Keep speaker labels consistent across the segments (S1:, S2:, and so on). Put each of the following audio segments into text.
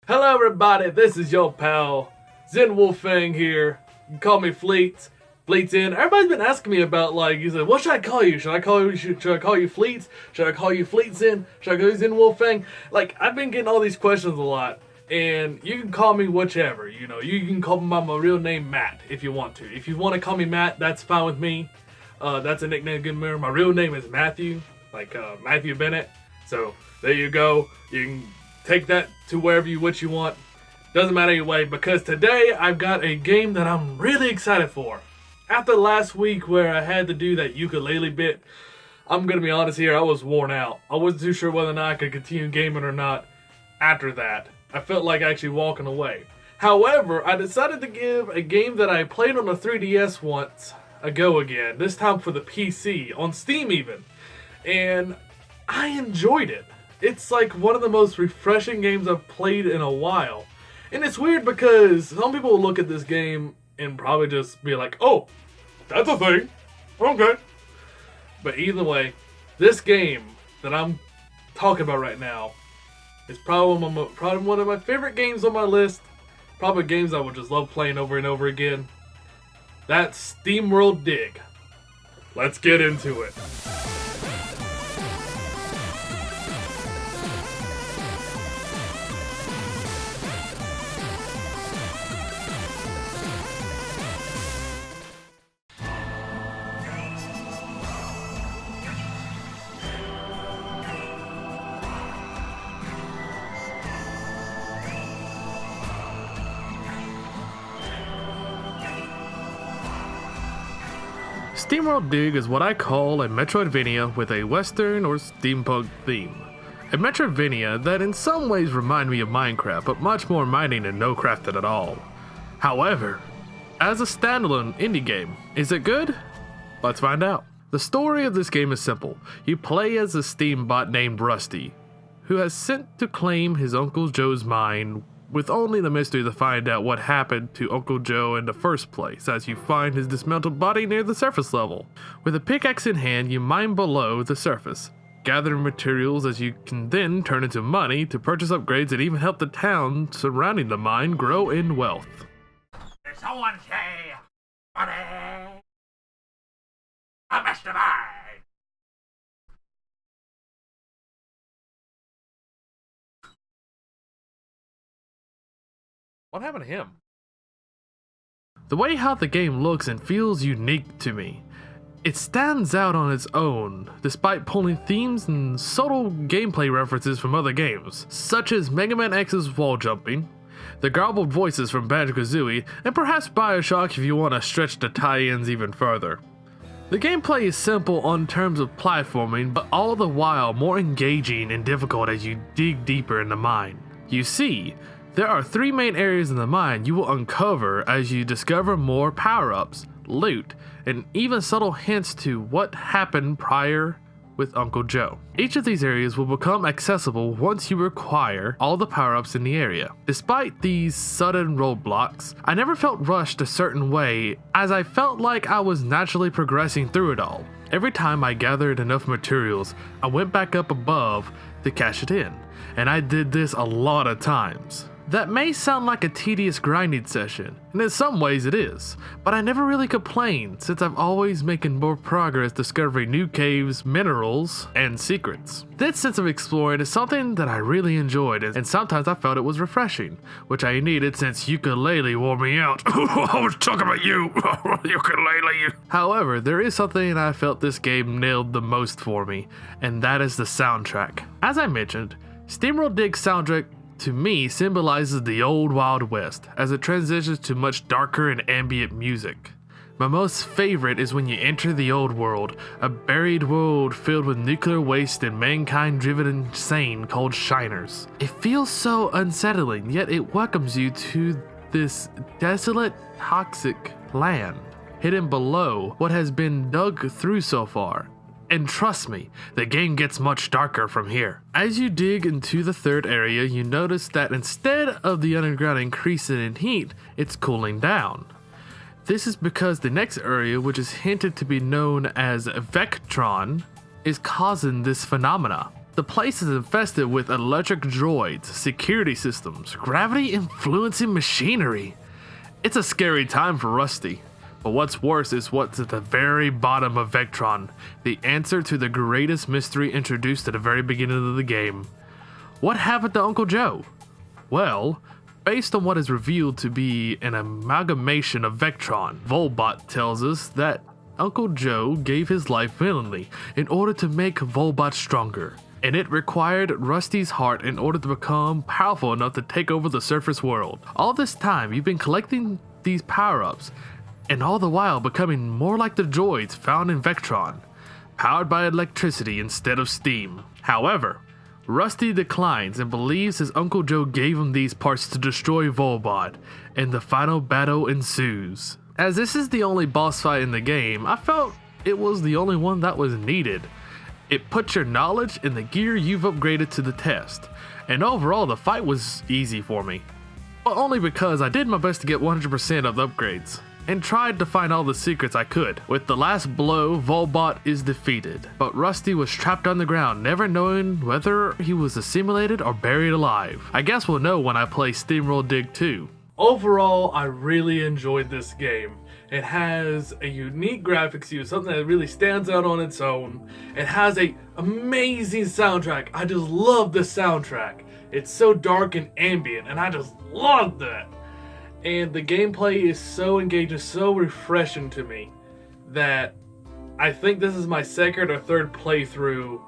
S1: Hello everybody, this is your pal, Zen Wolfang here. You can call me Fleets. Fleets in. Everybody's been asking me about, like, you said, what should I call you? Should I call you Fleets? Should I call you Fleets in? Should I call you Zen Wolfang? Like, I've been getting all these questions a lot. And you can call me whichever, you know. You can call me by my real name, Matt, if you want to. If you want to call me Matt, that's fine with me. That's a nickname, good mirror. My real name is Matthew, like Matthew Bennett. So, there you go. You can take that to wherever you want. Doesn't matter anyway, because today I've got a game that I'm really excited for. After last week where I had to do that ukulele bit, I'm going to be honest here, I was worn out. I wasn't too sure whether or not I could continue gaming or not after that. I felt like actually walking away. However, I decided to give a game that I played on the 3DS once a go again, this time for the PC, on Steam even. And I enjoyed it. It's like one of the most refreshing games I've played in a while. And it's weird because some people will look at this game and probably just be like, oh, that's a thing. Okay. But either way, this game that I'm talking about right now is probably one of my favorite games on my list. Probably games I would just love playing over and over again. That's SteamWorld Dig. Let's get into it. SteamWorld Dig is what I call a Metroidvania with a Western or steampunk theme. A Metroidvania that in some ways remind me of Minecraft, but much more mining and no crafting at all. However, as a standalone indie game, is it good? Let's find out. The story of this game is simple. You play as a Steam bot named Rusty, who has sent to claim his Uncle Joe's mine, with only the mystery to find out what happened to Uncle Joe in the first place as you find his dismantled body near the surface level. With a pickaxe in hand, you mine below the surface, gathering materials as you can then turn into money to purchase upgrades and even help the town surrounding the mine grow in wealth.
S2: Did someone say money? A mastermind!
S1: What happened to him? The way how the game looks and feels unique to me. It stands out on its own, despite pulling themes and subtle gameplay references from other games, such as Mega Man X's wall jumping, the garbled voices from Banjo-Kazooie, and perhaps Bioshock if you want to stretch the tie-ins even further. The gameplay is simple on terms of platforming, but all the while more engaging and difficult as you dig deeper in the mine. You see, there are three main areas in the mine you will uncover as you discover more power-ups, loot, and even subtle hints to what happened prior with Uncle Joe. Each of these areas will become accessible once you acquire all the power-ups in the area. Despite these sudden roadblocks, I never felt rushed a certain way as I felt like I was naturally progressing through it all. Every time I gathered enough materials, I went back up above to cash it in, and I did this a lot of times. That may sound like a tedious grinding session, and in some ways it is, but I never really complained since I've always making more progress discovering new caves, minerals, and secrets. This sense of exploring is something that I really enjoyed, and sometimes I felt it was refreshing, which I needed since ukulele wore me out. I was talking about you, ukulele. However, there is something I felt this game nailed the most for me, and that is the soundtrack. As I mentioned, SteamWorld Dig's soundtrack to me symbolizes the old Wild West as it transitions to much darker and ambient music. My most favorite is when you enter the old world, a buried world filled with nuclear waste and mankind driven insane called Shiners. It feels so unsettling, yet it welcomes you to this desolate, toxic land, hidden below what has been dug through so far. And trust me, the game gets much darker from here. As you dig into the third area, you notice that instead of the underground increasing in heat, it's cooling down. This is because the next area, which is hinted to be known as Vectron, is causing this phenomena. The place is infested with electric droids, security systems, gravity-influencing machinery. It's a scary time for Rusty. But what's worse is what's at the very bottom of Vectron, the answer to the greatest mystery introduced at the very beginning of the game. What happened to Uncle Joe? Well, based on what is revealed to be an amalgamation of Vectron, Volbot tells us that Uncle Joe gave his life willingly in order to make Volbot stronger, and it required Rusty's heart in order to become powerful enough to take over the surface world. All this time, you've been collecting these power-ups, and all the while becoming more like the droids found in Vectron, powered by electricity instead of steam. However, Rusty declines and believes his Uncle Joe gave him these parts to destroy Volbot, and the final battle ensues. As this is the only boss fight in the game, I felt it was the only one that was needed. It puts your knowledge and the gear you've upgraded to the test, and overall the fight was easy for me. But only because I did my best to get 100% of the upgrades, and tried to find all the secrets I could. With the last blow, Volbot is defeated, but Rusty was trapped on the ground, never knowing whether he was assimilated or buried alive. I guess we'll know when I play SteamWorld Dig 2. Overall, I really enjoyed this game. It has a unique graphics use, something that really stands out on its own. It has an amazing soundtrack. I just love the soundtrack. It's so dark and ambient, and I just love that. And the gameplay is so engaging, so refreshing to me that I think this is my second or third playthrough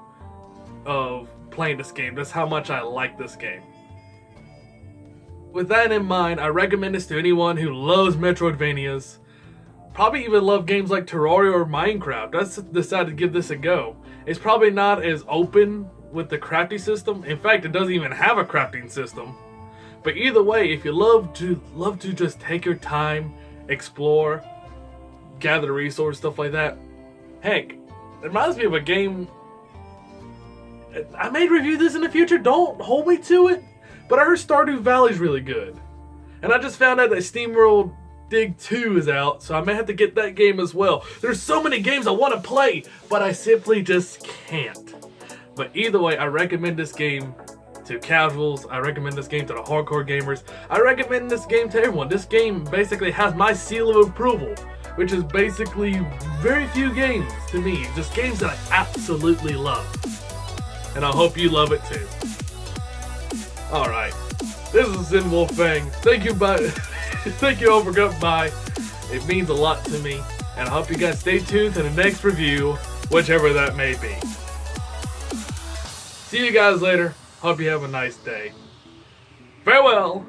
S1: of playing this game. That's how much I like this game. With that in mind, I recommend this to anyone who loves Metroidvanias. Probably even love games like Terraria or Minecraft. That's decided to give this a go. It's probably not as open with the crafting system. In fact, it doesn't even have a crafting system. But either way, if you love to just take your time, explore, gather resources, stuff like that. Heck, it reminds me of a game. I may review this in the future, don't hold me to it. But I heard Stardew Valley's really good. And I just found out that SteamWorld Dig 2 is out, so I may have to get that game as well. There's so many games I want to play, but I simply just can't. But either way, I recommend this game to casuals. I recommend this game to the hardcore gamers. I recommend this game to everyone. This game basically has my seal of approval, which is basically very few games to me. Just games that I absolutely love. And I hope you love it too. Alright, this is Zen Wolf Fang. Thank you all for coming by. It means a lot to me. And I hope you guys stay tuned to the next review, whichever that may be. See you guys later. Hope you have a nice day. Farewell!